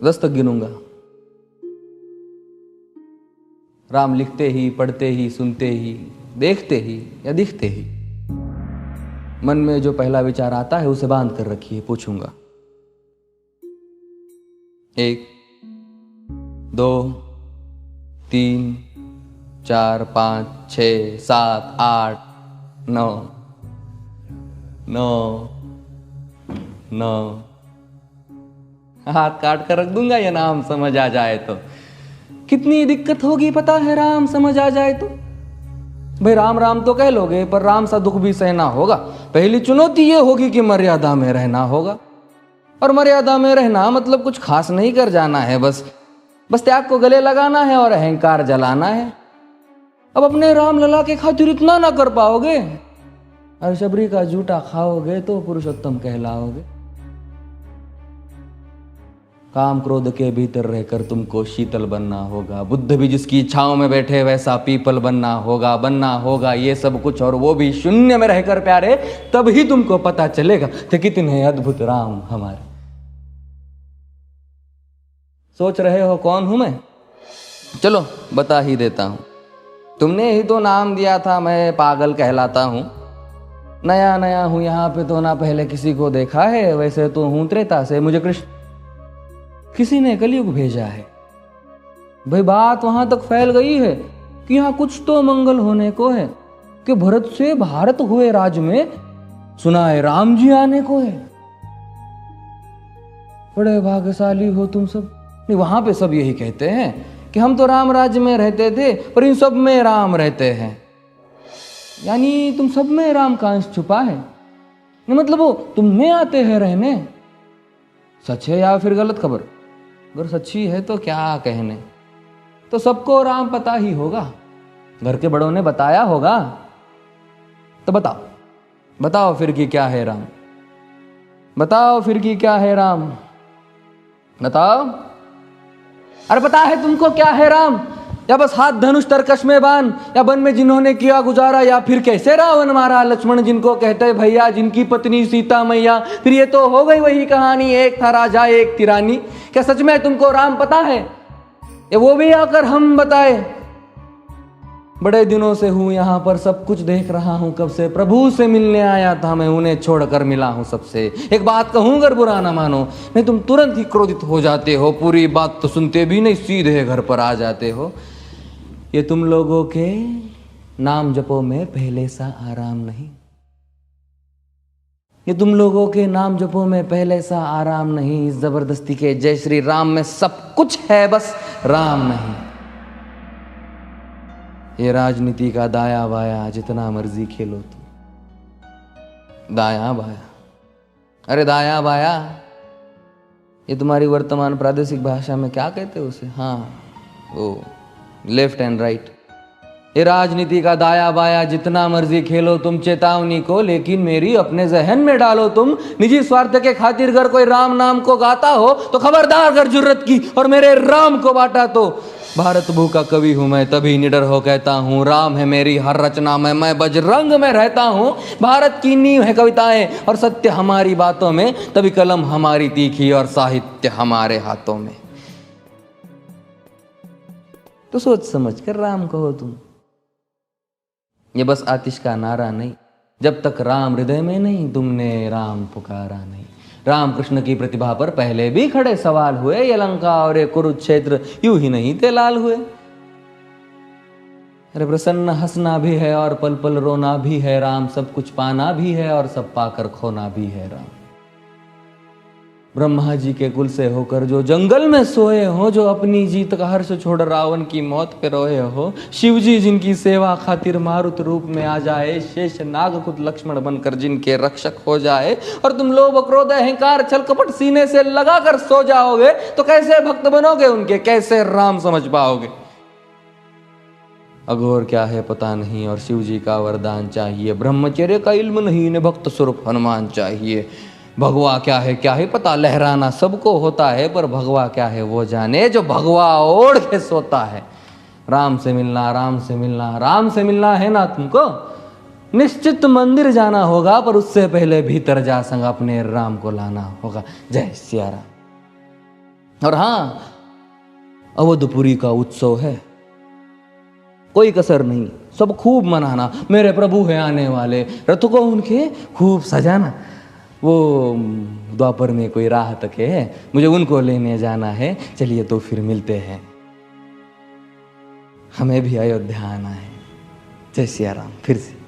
10 तक गिनूंगा। राम लिखते ही, पढ़ते ही, सुनते ही, देखते ही या दिखते ही मन में जो पहला विचार आता है उसे बांध कर रखिए, पूछूंगा। 1 2 3 4 5 6 7 8 9 9 9 हाथ काट कर रख दूंगा ये नाम समझ आ जाए तो। कितनी दिक्कत होगी पता है राम समझ आ जाए तो। भाई राम राम तो कह लोगे पर राम सा दुख भी सहना होगा। पहली चुनौती ये होगी कि मर्यादा में रहना होगा। और मर्यादा में रहना मतलब कुछ खास नहीं कर जाना है, बस त्याग को गले लगाना है और अहंकार जलाना है। अब अपने राम लला के खातिर इतना ना कर पाओगे और शबरी का जूठा खाओगे तो पुरुषोत्तम कहलाओगे। काम क्रोध के भीतर रहकर तुमको शीतल बनना होगा। बुद्ध भी जिसकी इच्छाओं में बैठे वैसा पीपल बनना होगा ये सब कुछ, और वो भी शून्य में रहकर प्यारे। तभी तुमको पता चलेगा कि कितने अद्भुत राम हमारे। सोच रहे हो कौन हूं मैं? चलो बता ही देता हूं। तुमने ही तो नाम दिया था मैं पागल कहलाता हूं। नया नया हूं यहाँ पे तो ना पहले किसी को देखा है। वैसे तो हूं त्रेता से, मुझे कृष्ण किसी ने कलयुग भेजा है। भाई बात वहां तक फैल गई है कि यहाँ कुछ तो मंगल होने को है कि भरत से भारत हुए राज में सुना है राम जी आने को है। बड़े भाग्यशाली हो तुम सब। नहीं, वहां पे सब यही कहते हैं कि हम तो राम राज्य में रहते थे पर इन सब में राम रहते हैं। यानी तुम सब में राम का अंश छुपा है। नहीं मतलब वो तुम में आते हैं रहने। सच है या फिर गलत खबर? अगर सच्ची है तो क्या कहने। तो सबको राम पता ही होगा, घर के बड़ों ने बताया होगा। तो बताओ फिर कि क्या है राम। बताओ फिर कि क्या है राम। बताओ। अरे पता है तुमको क्या है राम? या बस हाथ धनुष तरकश में बांध, या वन में जिन्होंने किया गुजारा, या फिर कैसे रावण मारा लक्ष्मण जिनको कहते भैया, जिनकी पत्नी सीता मैया। फिर ये तो हो गई वही कहानी, एक था राजा एक थी रानी। क्या सच में तुमको राम पता है? या वो भी आकर हम बताए? बड़े दिनों से हूं यहां पर, सब कुछ देख रहा हूं कब से। प्रभु से मिलने आया था मैं, उन्हें छोड़कर मिला हूं सबसे। एक बात कहूं अगर बुरा ना मानो, नहीं तुम तुरंत ही क्रोधित हो जाते हो। पूरी बात तो सुनते भी नहीं, सीधे घर पर आ जाते हो। ये तुम लोगों के नाम जपो में पहले सा आराम नहीं। ये तुम लोगों के नाम जपो में पहले सा आराम नहीं। इस जबरदस्ती के जय श्री राम में सब कुछ है, बस राम नहीं। ये राजनीति का दाया बाया जितना मर्जी खेलो तुम। दाया बाया, अरे दाया बाया ये तुम्हारी वर्तमान प्रादेशिक भाषा में क्या कहते हो उसे? हाँ वो लेफ्ट एंड राइट। ये राजनीति का दाया बाया जितना मर्जी खेलो तुम चेतावनी को, लेकिन मेरी अपने जहन में डालो तुम। निजी स्वार्थ के खातिर अगर कोई राम नाम को गाता हो तो खबरदार अगर जुर्रत की और मेरे राम को बांटा तो। भारत भू का कवि हूं मैं, तभी निडर हो कहता हूं राम है मेरी हर रचना में, मैं बजरंग में रहता हूं। भारत की नींव है कविताएं और सत्य हमारी बातों में, तभी कलम हमारी तीखी और साहित्य हमारे हाथों में। तो सोच समझ कर राम कहो तुम। ये बस आतिश का नारा नहीं, जब तक राम हृदय में नहीं तुमने राम पुकारा नहीं। राम कृष्ण की प्रतिभा पर पहले भी खड़े सवाल हुए। ये लंका और ये कुरुक्षेत्र यूं ही नहीं थे लाल हुए। अरे प्रसन्न हंसना भी है और पल पल रोना भी है राम। सब कुछ पाना भी है और सब पाकर खोना भी है राम। ब्रह्मा जी के कुल से होकर जो जंगल में सोए हो, जो अपनी जीत का हर्ष छोड़ रावण की मौत पे रोए हो। शिव जी जिनकी सेवा खातिर मारुत रूप में आ जाए, शेष नाग खुद लक्ष्मण बनकर जिनके रक्षक हो जाए। और तुम लोभ क्रोध अहंकार छल कपट सीने से लगा कर सो जाओगे तो कैसे भक्त बनोगे उनके, कैसे राम समझ पाओगे? अघोर क्या है पता नहीं और शिव जी का वरदान चाहिए। ब्रह्मचर्य का इल्म नहीं ने भक्त स्वरूप हनुमान चाहिए। भगवा क्या है पता, लहराना सबको होता है पर भगवा क्या है वो जाने जो भगवा ओढ़ के सोता है। राम से मिलना, राम से मिलना, राम से मिलना है ना तुमको? निश्चित मंदिर जाना होगा पर उससे पहले भीतर जा संग अपने राम को लाना होगा। जय सिया राम। और हाँ, अवधपुरी का उत्सव है, कोई कसर नहीं, सब खूब मनाना। मेरे प्रभु है आने वाले, रथ को उनके खूब सजाना। वो द्वापर में कोई राह तक है, मुझे उनको लेने जाना है। चलिए तो फिर मिलते हैं, हमें भी अयोध्या आना है। जय सिया राम। फिर से